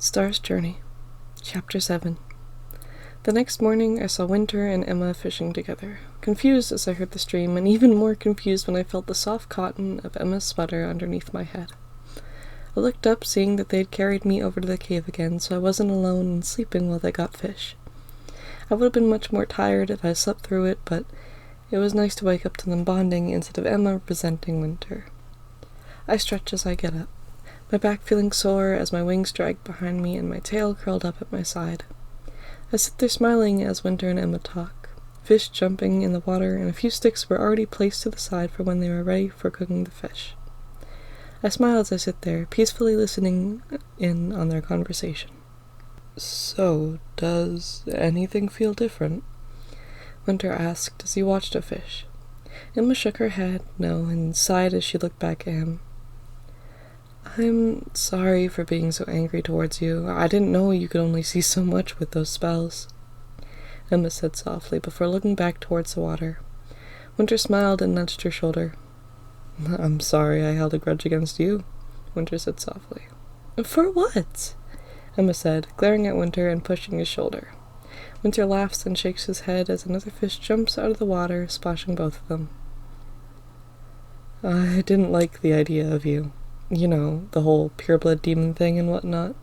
Star's Journey, Chapter 7. The next morning I saw Winter and Emma fishing together, confused as I heard the stream, and even more confused when I felt the soft cotton of Emma's sweater underneath my head. I looked up, seeing that they had carried me over to the cave again, so I wasn't alone and sleeping while they got fish. I would have been much more tired if I slept through it, but it was nice to wake up to them bonding instead of Emma resenting Winter. I stretch as I get up, my back feeling sore as my wings dragged behind me and my tail curled up at my side. I sit there smiling as Winter and Emma talk, fish jumping in the water, and a few sticks were already placed to the side for when they were ready for cooking the fish. I smile as I sit there, peacefully listening in on their conversation. "So, does anything feel different?" Winter asked as he watched a fish. Emma shook her head no and sighed as she looked back at him. "I'm sorry for being so angry towards you. I didn't know you could only see so much with those spells," Emma said softly before looking back towards the water. Winter smiled and nudged her shoulder. "I'm sorry I held a grudge against you," Winter said softly. "For what?" Emma said, glaring at Winter and pushing his shoulder. Winter laughs and shakes his head as another fish jumps out of the water, splashing both of them. "I didn't like the idea of you. You know, the whole pureblood demon thing and whatnot."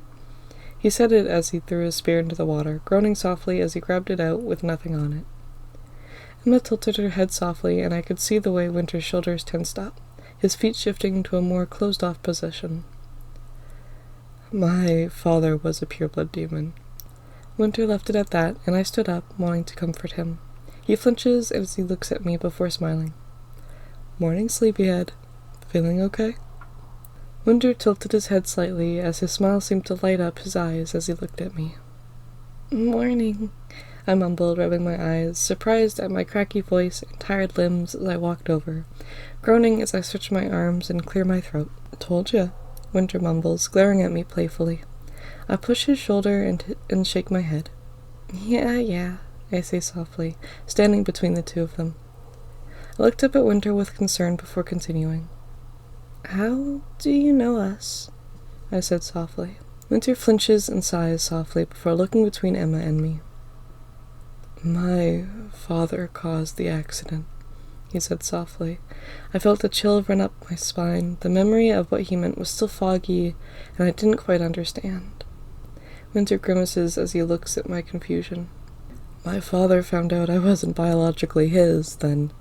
He said it as he threw his spear into the water, groaning softly as he grabbed it out with nothing on it. Emma tilted her head softly, and I could see the way Winter's shoulders tensed up, his feet shifting to a more closed-off position. "My father was a pureblood demon." Winter left it at that, and I stood up, wanting to comfort him. He flinches as he looks at me before smiling. "Morning, sleepyhead. Feeling okay?" Winter tilted his head slightly as his smile seemed to light up his eyes as he looked at me. "Morning," I mumbled, rubbing my eyes, surprised at my cracky voice and tired limbs as I walked over, groaning as I stretch my arms and clear my throat. "Told ya," Winter mumbles, glaring at me playfully. I push his shoulder and shake my head. Yeah, I say softly, standing between the two of them. I looked up at Winter with concern before continuing. "How do you know us?" I said softly. Winter flinches and sighs softly before looking between Emma and me. "My father caused the accident," he said softly. I felt a chill run up my spine. The memory of what he meant was still foggy, and I didn't quite understand. Winter grimaces as he looks at my confusion. "My father found out I wasn't biologically his, then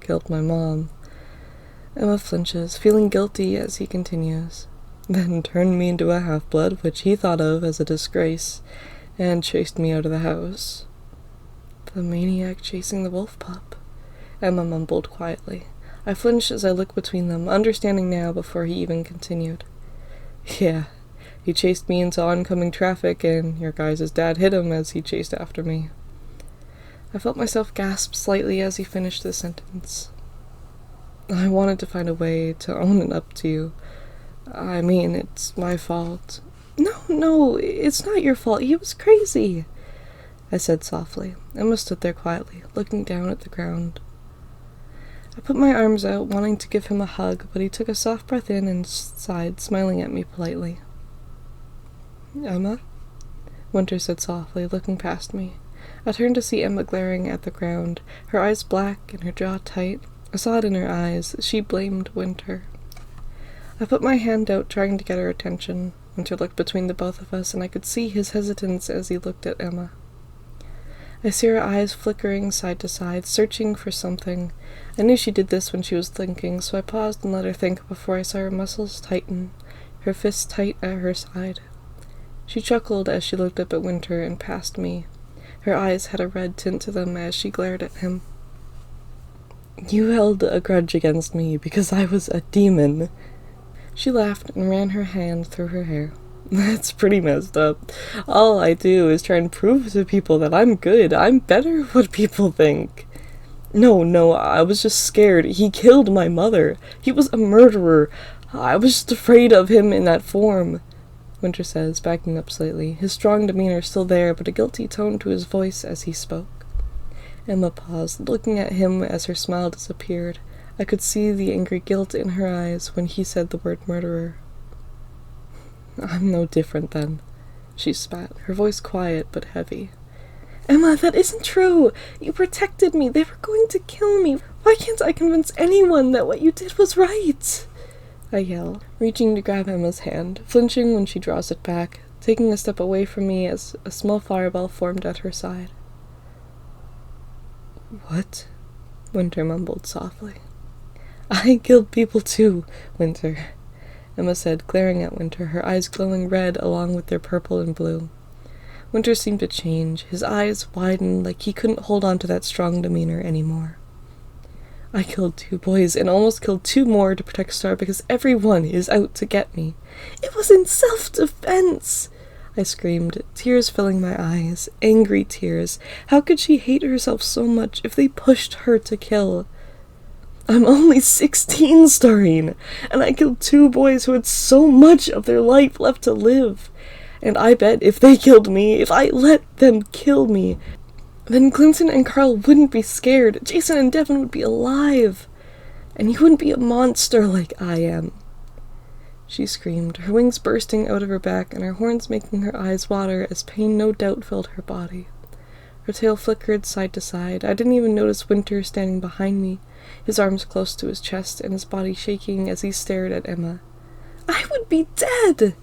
killed my mom." Emma flinches, feeling guilty as he continues. "Then turned me into a half-blood, which he thought of as a disgrace, and chased me out of the house." "The maniac chasing the wolf pup," Emma mumbled quietly. I flinched as I looked between them, understanding now before he even continued. "Yeah, he chased me into oncoming traffic, and your guys' dad hit him as he chased after me." I felt myself gasp slightly as he finished the sentence. "I wanted to find a way to own it up to you. I mean, it's my fault." No, it's not your fault. He was crazy," I said softly. Emma stood there quietly, looking down at the ground. I put my arms out, wanting to give him a hug, but he took a soft breath in and sighed, smiling at me politely. "Emma?" Winter said softly, looking past me. I turned to see Emma glaring at the ground, her eyes black and her jaw tight. I saw it in her eyes. She blamed Winter. I put my hand out, trying to get her attention. Winter looked between the both of us, and I could see his hesitance as he looked at Emma. I see her eyes flickering side to side, searching for something. I knew she did this when she was thinking, so I paused and let her think before I saw her muscles tighten, her fists tight at her side. She chuckled as she looked up at Winter and past me. Her eyes had a red tint to them as she glared at him. "You held a grudge against me because I was a demon." She laughed and ran her hand through her hair. "That's pretty messed up. All I do is try and prove to people that I'm good. I'm better what people think." No, I was just scared. He killed my mother. He was a murderer. I was just afraid of him in that form," Winter says, backing up slightly, his strong demeanor still there, but a guilty tone to his voice as he spoke. Emma paused, looking at him as her smile disappeared. I could see the angry guilt in her eyes when he said the word murderer. "I'm no different then," she spat, her voice quiet but heavy. Emma, that isn't true! You protected me! They were going to kill me! Why can't I convince anyone that what you did was right? I yell, reaching to grab Emma's hand, flinching when she draws it back, taking a step away from me as a small fireball formed at her side. What? Winter mumbled softly. I killed people too, Winter, Emma said, glaring at Winter, her eyes glowing red along with their purple and blue. Winter seemed to change. His eyes widened like he couldn't hold on to that strong demeanor anymore. I killed 2 boys and almost killed 2 more to protect Star because everyone is out to get me. It was in self-defense! I screamed, tears filling my eyes, angry tears. How could she hate herself so much if they pushed her to kill? I'm only 16, Starine, and I killed 2 boys who had so much of their life left to live. And I bet if they killed me, if I let them kill me, then Clinton and Carl wouldn't be scared. Jason and Devin would be alive. And you wouldn't be a monster like I am. She screamed, her wings bursting out of her back and her horns making her eyes water as pain no doubt filled her body. Her tail flickered side to side. I didn't even notice Winter standing behind me, his arms close to his chest and his body shaking as he stared at Emma. I would be dead!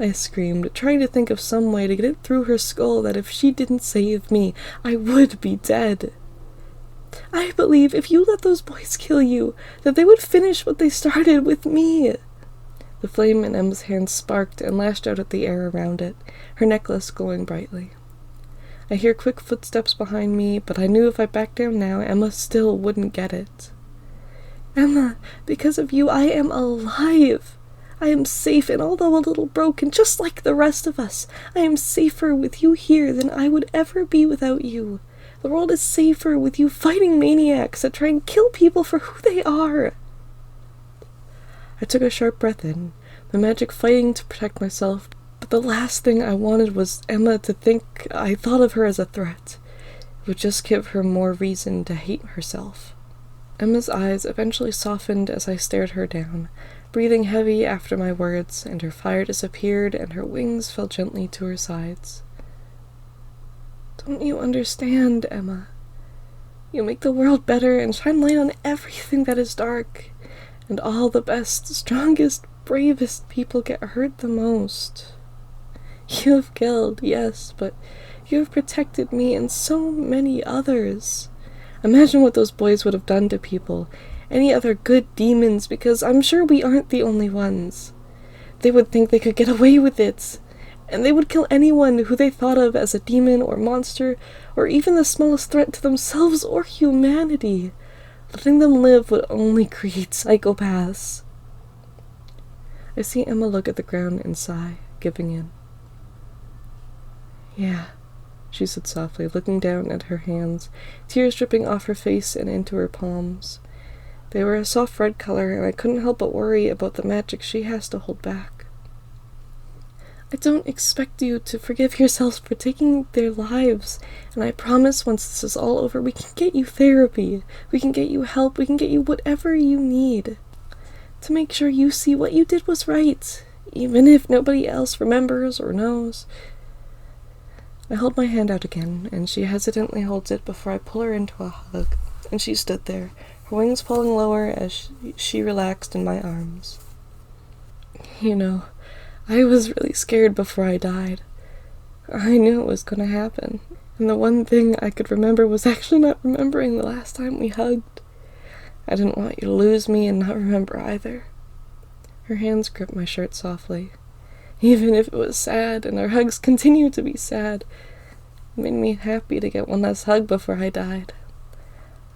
I screamed, trying to think of some way to get it through her skull that if she didn't save me, I would be dead. I believe if you let those boys kill you, that they would finish what they started with me. The flame in Emma's hand sparked and lashed out at the air around it, her necklace glowing brightly. I hear quick footsteps behind me, but I knew if I backed down now, Emma still wouldn't get it. Emma, because of you, I am alive. I am safe and although a little broken, just like the rest of us, I am safer with you here than I would ever be without you. The world is safer with you fighting maniacs that try and kill people for who they are. I took a sharp breath in, the magic fighting to protect myself, but the last thing I wanted was Emma to think I thought of her as a threat. It would just give her more reason to hate herself. Emma's eyes eventually softened as I stared her down, breathing heavy after my words, and her fire disappeared and her wings fell gently to her sides. Don't you understand, Emma? You make the world better and shine light on everything that is dark. And all the best, strongest, bravest people get hurt the most. You have killed, yes, but you have protected me and so many others. Imagine what those boys would have done to people, any other good demons, because I'm sure we aren't the only ones. They would think they could get away with it, and they would kill anyone who they thought of as a demon or monster, or even the smallest threat to themselves or humanity. Letting them live would only create psychopaths. I see Emma look at the ground and sigh, giving in. Yeah, she said softly, looking down at her hands, tears dripping off her face and into her palms. They were a soft red color, and I couldn't help but worry about the magic she has to hold back. I don't expect you to forgive yourselves for taking their lives, and I promise once this is all over, we can get you therapy, we can get you help, we can get you whatever you need, to make sure you see what you did was right, even if nobody else remembers or knows. I hold my hand out again, and she hesitantly holds it before I pull her into a hug, and she stood there, her wings falling lower as she relaxed in my arms. You know, I was really scared before I died. I knew it was going to happen, and the one thing I could remember was actually not remembering the last time we hugged. I didn't want you to lose me and not remember either. Her hands gripped my shirt softly. Even if it was sad, and our hugs continued to be sad, it made me happy to get one last hug before I died.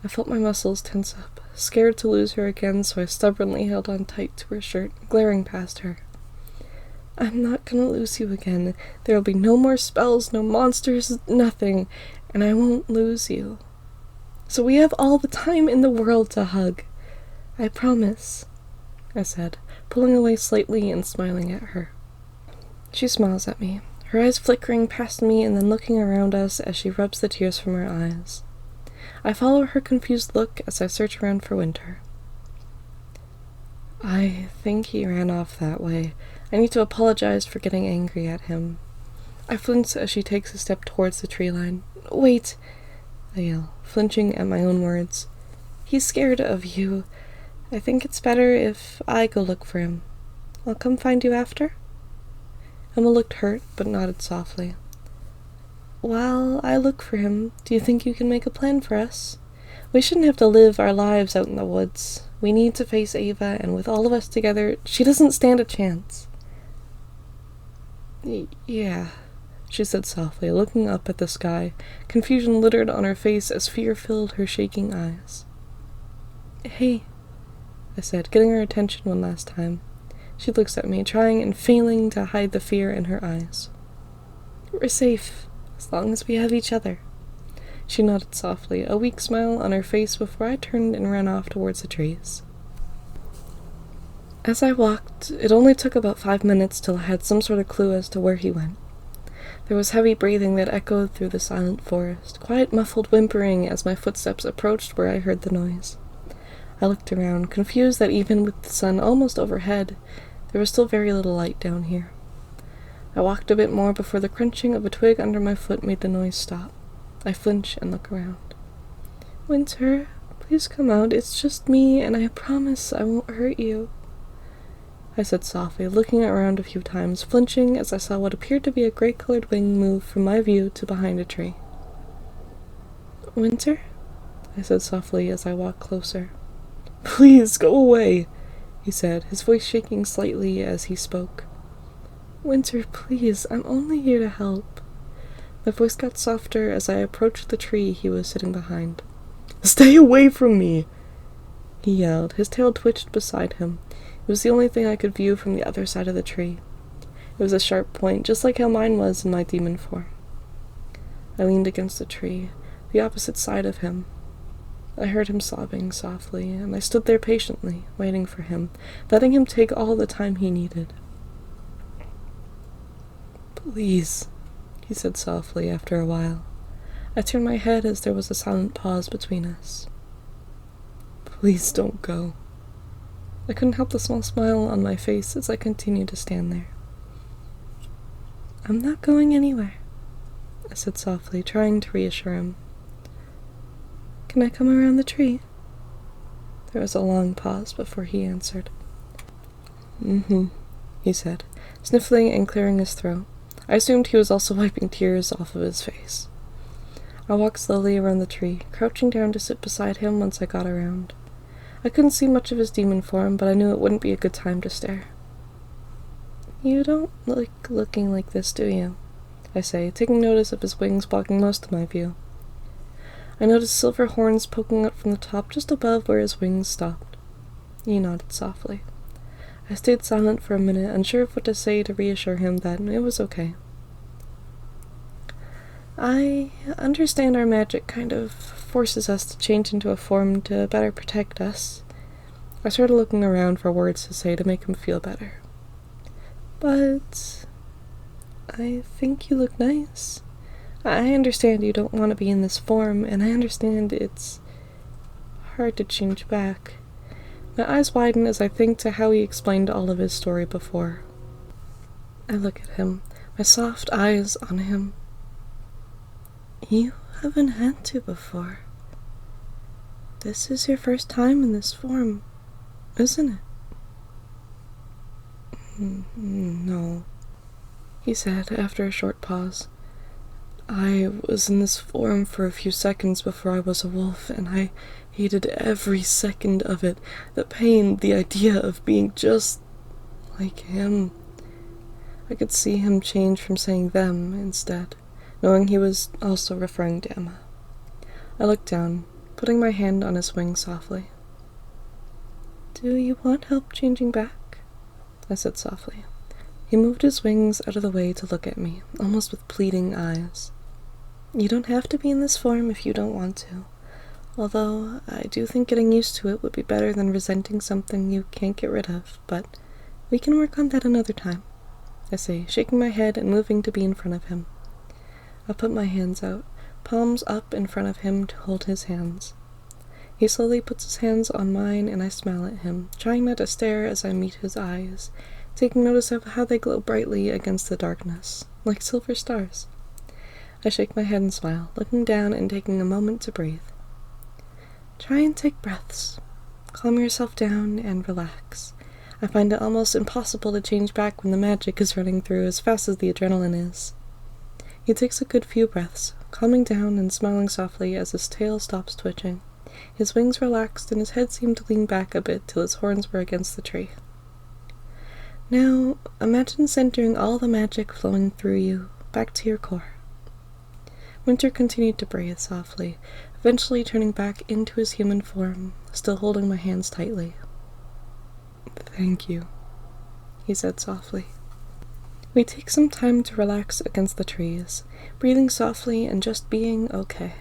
I felt my muscles tense up, scared to lose her again, so I stubbornly held on tight to her shirt, glaring past her. I'm not gonna lose you again. There will be no more spells, no monsters, nothing, and I won't lose you. So we have all the time in the world to hug. I promise, I said, pulling away slightly and smiling at her. She smiles at me, her eyes flickering past me and then looking around us as she rubs the tears from her eyes. I follow her confused look as I search around for Winter. I think he ran off that way. I need to apologize for getting angry at him. I flinch as she takes a step towards the tree line. "Wait!" I yell, flinching at my own words. "He's scared of you. I think it's better if I go look for him. I'll come find you after?" Emma looked hurt, but nodded softly. "While I look for him, do you think you can make a plan for us? We shouldn't have to live our lives out in the woods. We need to face Ava, and with all of us together, she doesn't stand a chance." Yeah, she said softly, looking up at the sky, confusion littered on her face as fear filled her shaking eyes. "Hey," I said, getting her attention one last time. She looks at me, trying and failing to hide the fear in her eyes. "We're safe, as long as we have each other." She nodded softly, a weak smile on her face before I turned and ran off towards the trees. As I walked, it only took about 5 minutes till I had some sort of clue as to where he went. There was heavy breathing that echoed through the silent forest, quiet muffled whimpering as my footsteps approached where I heard the noise. I looked around, confused that even with the sun almost overhead, there was still very little light down here. I walked a bit more before the crunching of a twig under my foot made the noise stop. I flinch and look around. "Winter, please come out. It's just me, and I promise I won't hurt you," I said softly, looking around a few times, flinching as I saw what appeared to be a gray-colored wing move from my view to behind a tree. "Winter?" I said softly as I walked closer. "Please, go away," he said, his voice shaking slightly as he spoke. "Winter, please, I'm only here to help." My voice got softer as I approached the tree he was sitting behind. "Stay away from me!" he yelled, his tail twitched beside him. It was the only thing I could view from the other side of the tree. It was a sharp point, just like how mine was in my demon form. I leaned against the tree, the opposite side of him. I heard him sobbing softly, and I stood there patiently, waiting for him, letting him take all the time he needed. "Please," he said softly after a while. I turned my head as there was a silent pause between us. "Please don't go." I couldn't help the small smile on my face as I continued to stand there. "I'm not going anywhere," I said softly, trying to reassure him. "Can I come around the tree?" There was a long pause before he answered. "Mm-hmm," he said, sniffling and clearing his throat. I assumed he was also wiping tears off of his face. I walked slowly around the tree, crouching down to sit beside him once I got around. I couldn't see much of his demon form, but I knew it wouldn't be a good time to stare. "You don't like looking like this, do you?" I say, taking notice of his wings blocking most of my view. I noticed silver horns poking up from the top just above where his wings stopped. He nodded softly. I stayed silent for a minute, unsure of what to say to reassure him that it was okay. "I understand our magic kind of forces us to change into a form to better protect us." I started looking around for words to say to make him feel better. "But I think you look nice. I understand you don't want to be in this form, and I understand it's hard to change back." My eyes widen as I think to how he explained all of his story before. I look at him, my soft eyes on him. "You haven't had to before. This is your first time in this form, isn't it?" "No," he said after a short pause. "I was in this form for a few seconds before I was a wolf, and I hated every second of it. The pain, the idea of being just like him." I could see him change from saying them instead, knowing he was also referring to Emma. I looked down, putting my hand on his wing softly. "Do you want help changing back?" I said softly. He moved his wings out of the way to look at me, almost with pleading eyes. "You don't have to be in this form if you don't want to. Although I do think getting used to it would be better than resenting something you can't get rid of, but we can work on that another time," I say, shaking my head and moving to be in front of him. I put my hands out, palms up in front of him to hold his hands. He slowly puts his hands on mine and I smile at him, trying not to stare as I meet his eyes, taking notice of how they glow brightly against the darkness. like silver stars. I shake my head and smile, looking down and taking a moment to breathe. Try and take breaths. Calm yourself down and relax. I find it almost impossible to change back when the magic is running through as fast as the adrenaline is. He takes a good few breaths, calming down and smiling softly as his tail stops twitching. His wings relaxed and his head seemed to lean back a bit till his horns were against the tree. Now, imagine centering all the magic flowing through you, back to your core. Winter continued to breathe softly, eventually turning back into his human form, still holding my hands tightly. Thank you, he said softly. We take some time to relax against the trees, breathing softly and just being okay.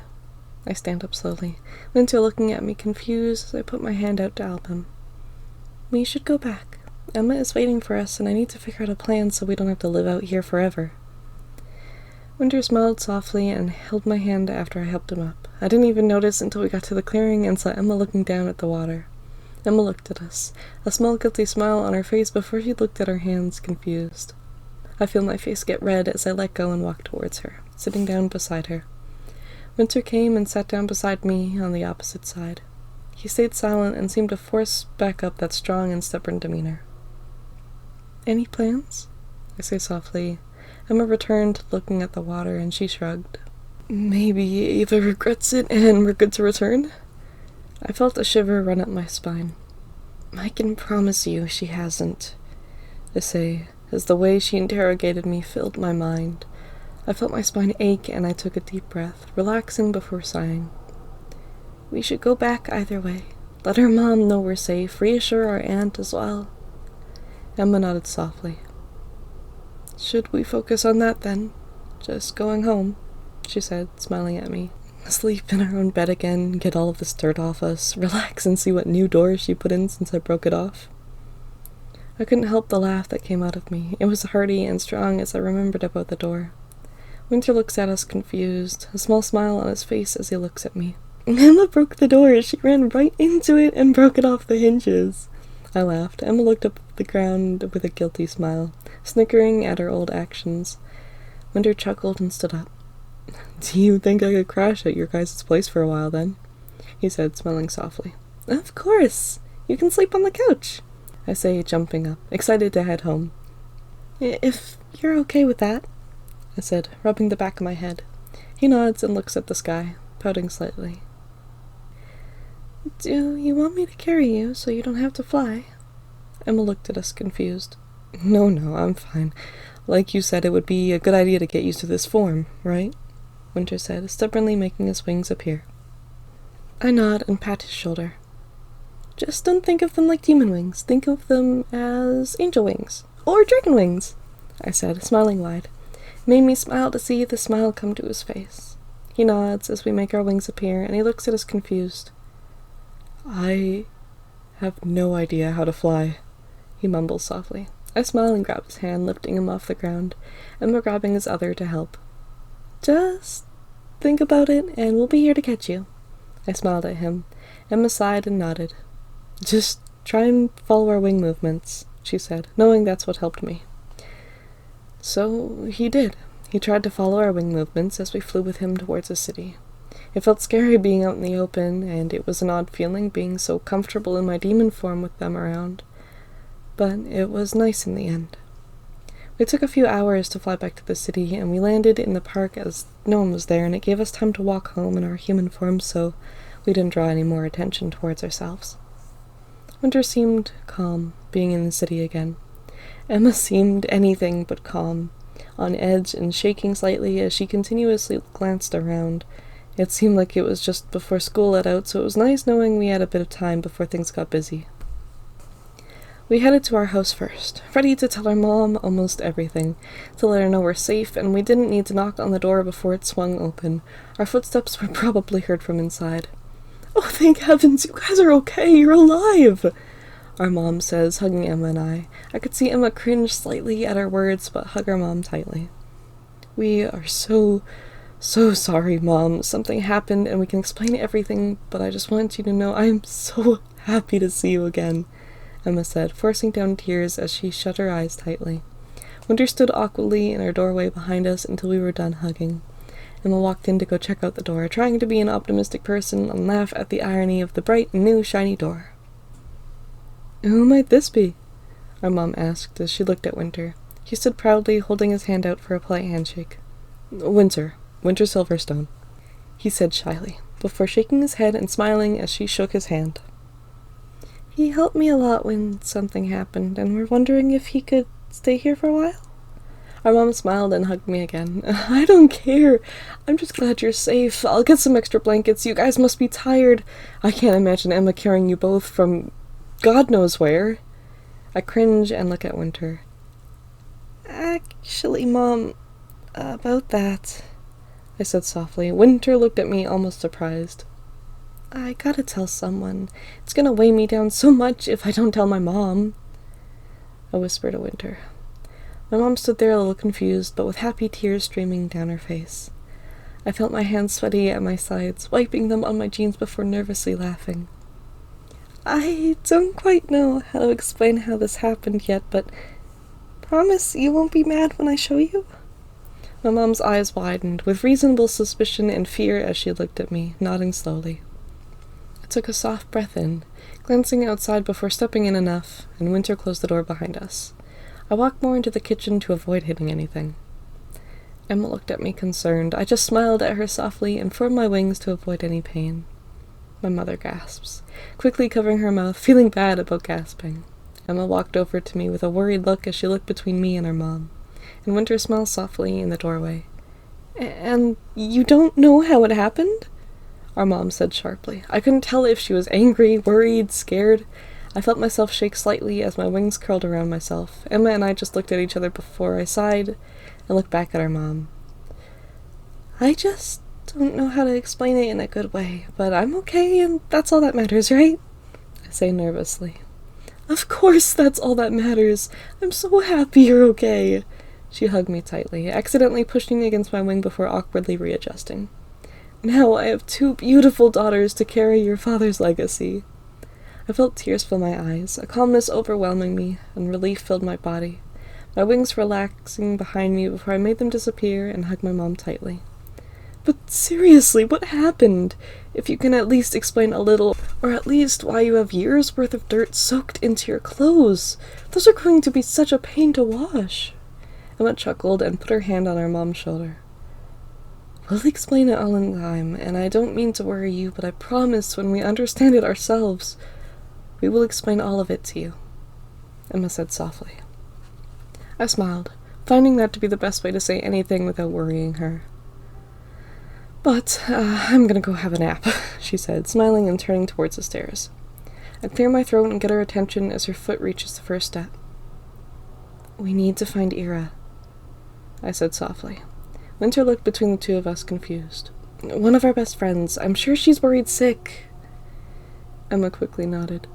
I stand up slowly, Winter looking at me confused as I put my hand out to help him. We should go back. Emma is waiting for us and I need to figure out a plan so we don't have to live out here forever. Winter smiled softly and held my hand after I helped him up. I didn't even notice until we got to the clearing and saw Emma looking down at the water. Emma looked at us, a small guilty smile on her face before she looked at her hands, confused. I feel my face get red as I let go and walk towards her, sitting down beside her. Winter came and sat down beside me on the opposite side. He stayed silent and seemed to force back up that strong and stubborn demeanor. Any plans? I say softly. Emma returned, looking at the water, and she shrugged. Maybe Ava regrets it and we're good to return? I felt a shiver run up my spine. I can promise you she hasn't. I say, as the way she interrogated me filled my mind. I felt my spine ache and I took a deep breath, relaxing before sighing. We should go back either way. Let her mom know we're safe, reassure our aunt as well. Emma nodded softly. Should we focus on that then? Just going home, she said, smiling at me. Sleep in our own bed again, get all of this dirt off us, relax and see what new doors she put in since I broke it off. I couldn't help the laugh that came out of me. It was hearty and strong as I remembered about the door. Winter looks at us confused, a small smile on his face as he looks at me. Emma broke the door. She ran right into it and broke it off the hinges. I laughed. Emma looked up at the ground with a guilty smile, snickering at her old actions. Winter chuckled and stood up. Do you think I could crash at your guys' place for a while then? He said, smiling softly. Of course. You can sleep on the couch, I say, jumping up, excited to head home. If you're okay with that, I said, rubbing the back of my head. He nods and looks at the sky, pouting slightly. Do you want me to carry you so you don't have to fly? Emma looked at us confused. No, I'm fine. Like you said, it would be a good idea to get used to this form, right? Winter said, stubbornly making his wings appear. I nod and pat his shoulder. Just don't think of them like demon wings. Think of them as angel wings. Or dragon wings, I said, smiling wide. It made me smile to see the smile come to his face. He nods as we make our wings appear, and he looks at us confused. I have no idea how to fly, he mumbles softly. I smile and grab his hand, lifting him off the ground, Emma grabbing his other to help. Just think about it, and we'll be here to catch you. I smiled at him. Emma sighed and nodded. Just try and follow our wing movements, she said, knowing that's what helped me. So he did. He tried to follow our wing movements as we flew with him towards the city. It felt scary being out in the open, and it was an odd feeling being so comfortable in my demon form with them around. But it was nice in the end. We took a few hours to fly back to the city, and we landed in the park as no one was there, and it gave us time to walk home in our human forms so we didn't draw any more attention towards ourselves. Winter seemed calm, being in the city again. Emma seemed anything but calm, on edge and shaking slightly as she continuously glanced around. It seemed like it was just before school let out, so it was nice knowing we had a bit of time before things got busy. We headed to our house first, ready to tell our mom almost everything, to let her know we're safe, and we didn't need to knock on the door before it swung open. Our footsteps were probably heard from inside. Oh, thank heavens, you guys are okay, you're alive! Our mom says, hugging Emma and I. I could see Emma cringe slightly at our words, but hug our mom tightly. We are so sorry, Mom. Something happened and we can explain everything, but I just want you to know I am so happy to see you again, Emma said, forcing down tears as she shut her eyes tightly. Winter stood awkwardly in our doorway behind us until we were done hugging. Emma walked in to go check out the door, trying to be an optimistic person and laugh at the irony of the bright, new, shiny door. "Who might this be?" our mom asked as she looked at Winter. He stood proudly, holding his hand out for a polite handshake. Winter Silverstone," he said shyly, before shaking his head and smiling as she shook his hand. "He helped me a lot when something happened, and we're wondering if he could stay here for a while?" Our mom smiled and hugged me again. "I don't care. I'm just glad you're safe. I'll get some extra blankets. You guys must be tired. I can't imagine Emma carrying you both from God knows where." I cringe and look at Winter. "Actually, Mom, about that," I said softly. Winter looked at me, almost surprised. "I gotta tell someone. It's gonna weigh me down so much if I don't tell my mom," I whispered to Winter. My mom stood there a little confused, but with happy tears streaming down her face. I felt my hands sweaty at my sides, wiping them on my jeans before nervously laughing. "I don't quite know how to explain how this happened yet, but promise you won't be mad when I show you?" My mom's eyes widened, with reasonable suspicion and fear as she looked at me, nodding slowly. I took a soft breath in, glancing outside before stepping in enough, and Winter closed the door behind us. I walked more into the kitchen to avoid hitting anything. Emma looked at me concerned. I just smiled at her softly and formed my wings to avoid any pain. My mother gasps, quickly covering her mouth, feeling bad about gasping. Emma walked over to me with a worried look as she looked between me and her mom, and Winter smiled softly in the doorway. "And you don't know how it happened?" our mom said sharply. I couldn't tell if she was angry, worried, scared. I felt myself shake slightly as my wings curled around myself. Emma and I just looked at each other before I sighed and looked back at our mom. "I just don't know how to explain it in a good way, but I'm okay, and that's all that matters, right?" I say nervously. "Of course that's all that matters. I'm so happy you're okay." She hugged me tightly, accidentally pushing against my wing before awkwardly readjusting. "Now I have 2 beautiful daughters to carry your father's legacy." I felt tears fill my eyes, a calmness overwhelming me, and relief filled my body, my wings relaxing behind me before I made them disappear and hugged my mom tightly. "But seriously, what happened? If you can at least explain a little, or at least why you have years' worth of dirt soaked into your clothes. Those are going to be such a pain to wash." Emma chuckled and put her hand on our mom's shoulder. "We'll explain it all in time, and I don't mean to worry you, but I promise when we understand it ourselves, we will explain all of it to you," Emma said softly. I smiled, finding that to be the best way to say anything without worrying her. "But, I'm gonna go have a nap," she said, smiling and turning towards the stairs. I clear my throat and get her attention as her foot reaches the first step. "We need to find Ira," I said softly. Winter looked between the two of us, confused. "One of our best friends. I'm sure she's worried sick." Emma quickly nodded.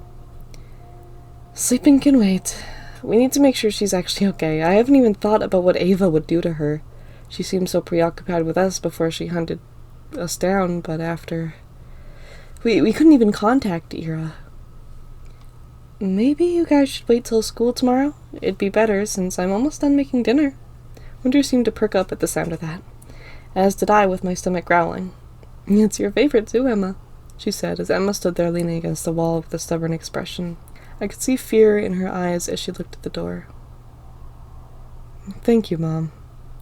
"Sleeping can wait. We need to make sure she's actually okay. I haven't even thought about what Ava would do to her. She seemed so preoccupied with us before she hunted us down, but after... We couldn't even contact Ira." "Maybe you guys should wait till school tomorrow? It'd be better, since I'm almost done making dinner." Winter seemed to perk up at the sound of that, as did I with my stomach growling. "It's your favorite too, Emma," she said, as Emma stood there leaning against the wall with a stubborn expression. I could see fear in her eyes as she looked at the door. "Thank you, Mom,"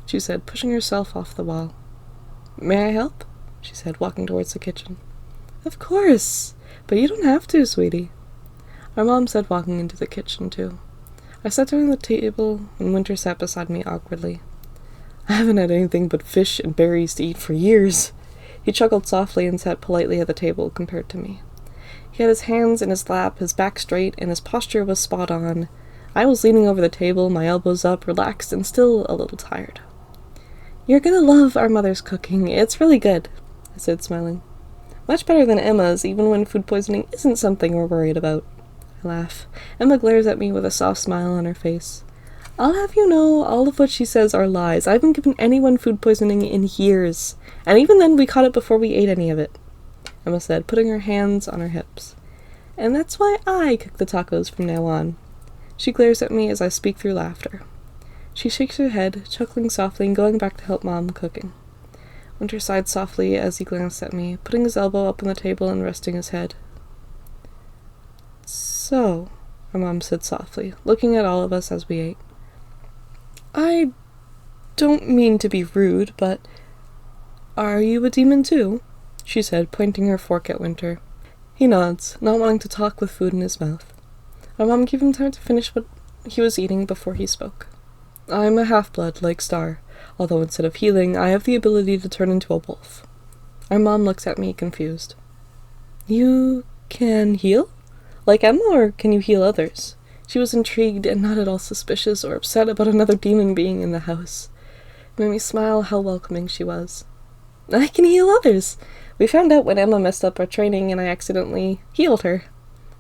she said, pushing herself off the wall. "May I help?" she said, walking towards the kitchen. "Of course, but you don't have to, sweetie," our mom said, walking into the kitchen, too. I sat down at the table, and Winter sat beside me awkwardly. "I haven't had anything but fish and berries to eat for years." He chuckled softly and sat politely at the table compared to me. He had his hands in his lap, his back straight, and his posture was spot on. I was leaning over the table, my elbows up, relaxed and still a little tired. "You're gonna love our mother's cooking. It's really good," I said, smiling. "Much better than Emma's, even when food poisoning isn't something we're worried about." I laugh. Emma glares at me with a soft smile on her face. "I'll have you know, all of what she says are lies. I haven't given anyone food poisoning in years, and even then we caught it before we ate any of it," Emma said, putting her hands on her hips. "And that's why I cook the tacos from now on." She glares at me as I speak through laughter. She shakes her head, chuckling softly and going back to help Mom cooking. Winter sighed softly as he glanced at me, putting his elbow up on the table and resting his head. "So," our Mom said softly, looking at all of us as we ate. "I don't mean to be rude, but are you a demon too?" she said, pointing her fork at Winter. He nods, not wanting to talk with food in his mouth. Our Mom gave him time to finish what he was eating before he spoke. "I'm a half-blood, like Star, although instead of healing, I have the ability to turn into a wolf." Our Mom looks at me, confused. "You can heal? Like Emma, or can you heal others?" She was intrigued and not at all suspicious or upset about another demon being in the house. It made me smile how welcoming she was. "I can heal others. We found out when Emma messed up our training and I accidentally healed her,"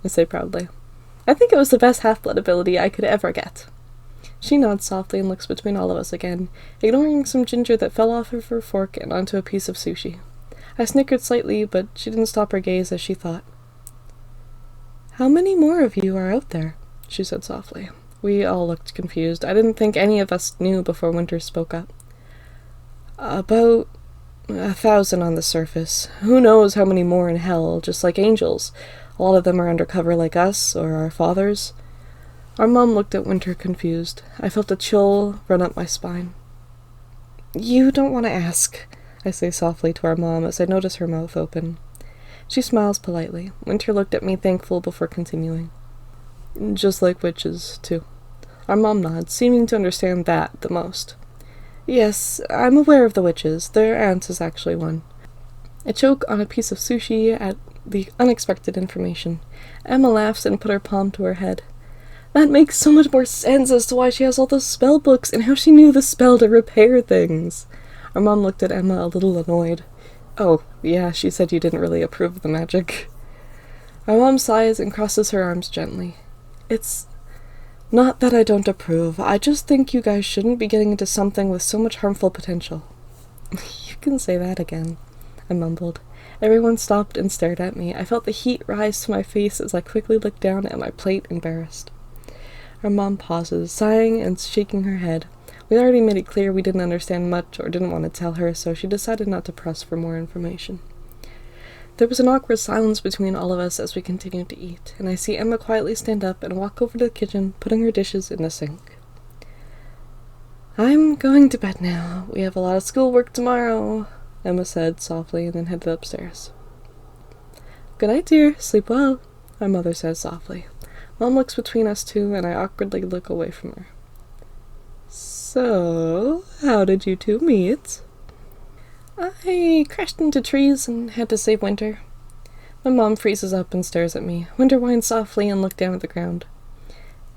I say proudly. "I think it was the best half-blood ability I could ever get." She nods softly and looks between all of us again, ignoring some ginger that fell off of her fork and onto a piece of sushi. I snickered slightly, but she didn't stop her gaze as she thought. "How many more of you are out there?" she said softly. We all looked confused. I didn't think any of us knew before Winter spoke up. "About 1,000 on the surface. Who knows how many more in hell, just like angels. A lot of them are undercover like us, or our fathers." Our Mom looked at Winter confused. I felt a chill run up my spine. "You don't want to ask," I say softly to our Mom as I notice her mouth open. She smiles politely. Winter looked at me thankful before continuing. "Just like witches, too." Our Mom nods, seeming to understand that the most. "Yes, I'm aware of the witches. Their aunt is actually one." I choke on a piece of sushi at the unexpected information. Emma laughs and put her palm to her head. "That makes so much more sense as to why she has all those spell books and how she knew the spell to repair things." Our Mom looked at Emma a little annoyed. "Oh, yeah, she said you didn't really approve of the magic." Our Mom sighs and crosses her arms gently. "It's not that I don't approve. I just think you guys shouldn't be getting into something with so much harmful potential." "You can say that again," I mumbled. Everyone stopped and stared at me. I felt the heat rise to my face as I quickly looked down at my plate, embarrassed. Our Mom pauses, sighing and shaking her head. We already made it clear we didn't understand much or didn't want to tell her, so she decided not to press for more information. There was an awkward silence between all of us as we continued to eat, and I see Emma quietly stand up and walk over to the kitchen, putting her dishes in the sink. "I'm going to bed now. We have a lot of schoolwork tomorrow," Emma said softly and then headed upstairs. "Good night, dear. Sleep well," my mother says softly. Mom looks between us two, and I awkwardly look away from her. "So, how did you two meet?" "I crashed into trees and had to save Winter." My mom freezes up and stares at me. Winter whines softly and looks down at the ground.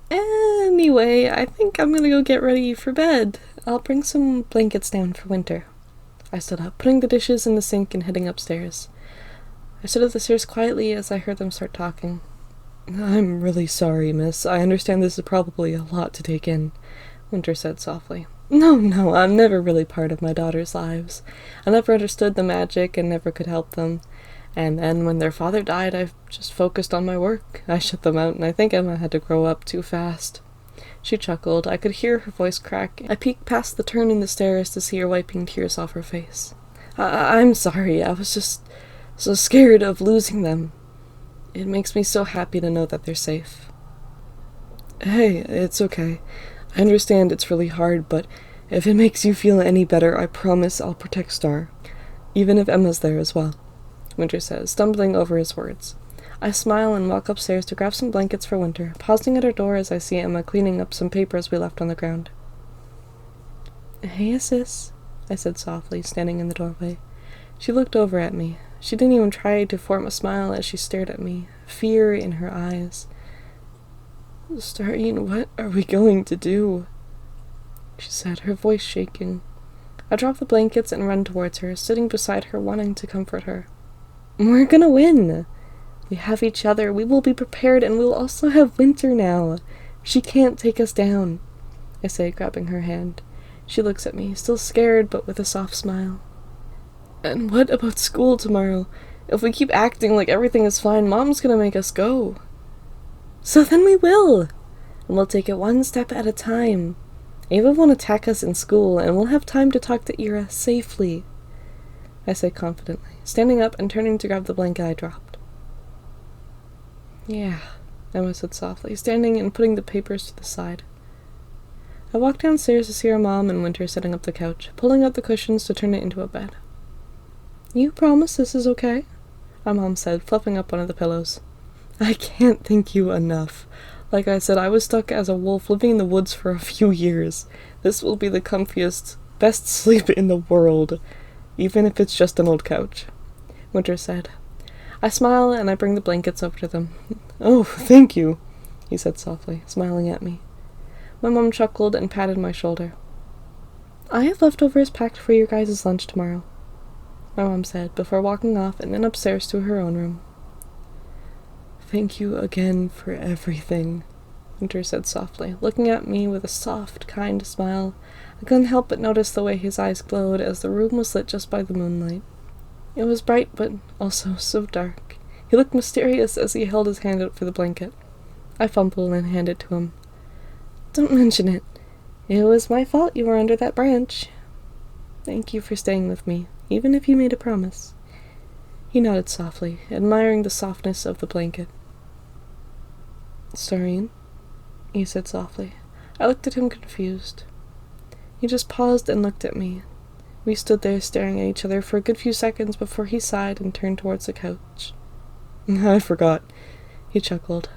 "Anyway, I think I'm gonna go get ready for bed. I'll bring some blankets down for Winter." I stood up, putting the dishes in the sink and heading upstairs. I stood at the stairs quietly as I heard them start talking. "I'm really sorry, miss. I understand this is probably a lot to take in," Winter said softly. No, I'm never really part of my daughter's lives. I never understood the magic and never could help them. And then when their father died, I just focused on my work. I shut them out, and I think Emma had to grow up too fast." She chuckled. I could hear her voice crack. I peeked past the turn in the stairs to see her wiping tears off her face. I'm sorry. I was just so scared of losing them. It makes me so happy to know that they're safe." "Hey, it's okay. I understand it's really hard, but if it makes you feel any better, I promise I'll protect Star, even if Emma's there as well," Winter says, stumbling over his words. I smile and walk upstairs to grab some blankets for Winter, pausing at her door as I see Emma cleaning up some papers we left on the ground. "Hey, sis," I said softly, standing in the doorway. She looked over at me. She didn't even try to form a smile as she stared at me, fear in her eyes. "Starine, what are we going to do?" she said, her voice shaking. I drop the blankets and run towards her, sitting beside her, wanting to comfort her. "We're gonna win. We have each other. We will be prepared, and we'll also have Winter now. She can't take us down," I say, grabbing her hand. She looks at me, still scared, but with a soft smile. "And what about school tomorrow? If we keep acting like everything is fine, Mom's gonna make us go." "So then we will, and we'll take it one step at a time," Ava won't attack us in school, and we'll have time to talk to Ira safely, I said confidently, standing up and turning to grab the blanket I dropped. Yeah, Emma said softly, standing and putting the papers to the side. I walked downstairs to see our mom and Winter setting up the couch, pulling out the cushions to turn it into a bed. You promise this is okay? Our mom said, fluffing up one of the pillows. I can't thank you enough. Like I said, I was stuck as a wolf living in the woods for a few years. This will be the comfiest, best sleep in the world, even if it's just an old couch, Winter said. I smile and I bring the blankets over to them. Oh, thank you, he said softly, smiling at me. My mom chuckled and patted my shoulder. I have leftovers packed for your guys' lunch tomorrow, my mom said, before walking off and then upstairs to her own room. Thank you again for everything, Winter said softly, looking at me with a soft, kind smile. I couldn't help but notice the way his eyes glowed as the room was lit just by the moonlight. It was bright, but also so dark. He looked mysterious as he held his hand out for the blanket. I fumbled and handed it to him. Don't mention it. It was my fault you were under that branch. Thank you for staying with me, even if you made a promise. He nodded softly, admiring the softness of the blanket. Starine, he said softly. I looked at him confused. He just paused and looked at me. We stood there staring at each other for a good few seconds before he sighed and turned towards the couch. I forgot, he chuckled.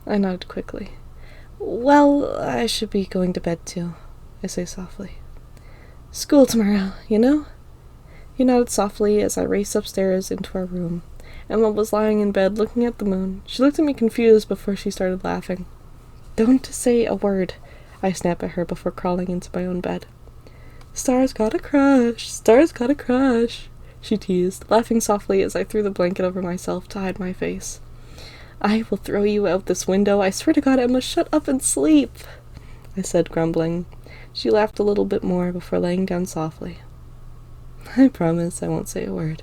I nodded quickly. Well, I should be going to bed too, I say softly. School tomorrow, you know? He nodded softly as I raced upstairs into our room. Emma was lying in bed looking at the moon. She looked at me confused before she started laughing. Don't say a word, I snapped at her before crawling into my own bed. Star's got a crush, Star's got a crush, she teased, laughing softly as I threw the blanket over myself to hide my face. I will throw you out this window. I swear to God, Emma, shut up and sleep, I said, grumbling. She laughed a little bit more before laying down softly. I promise I won't say a word.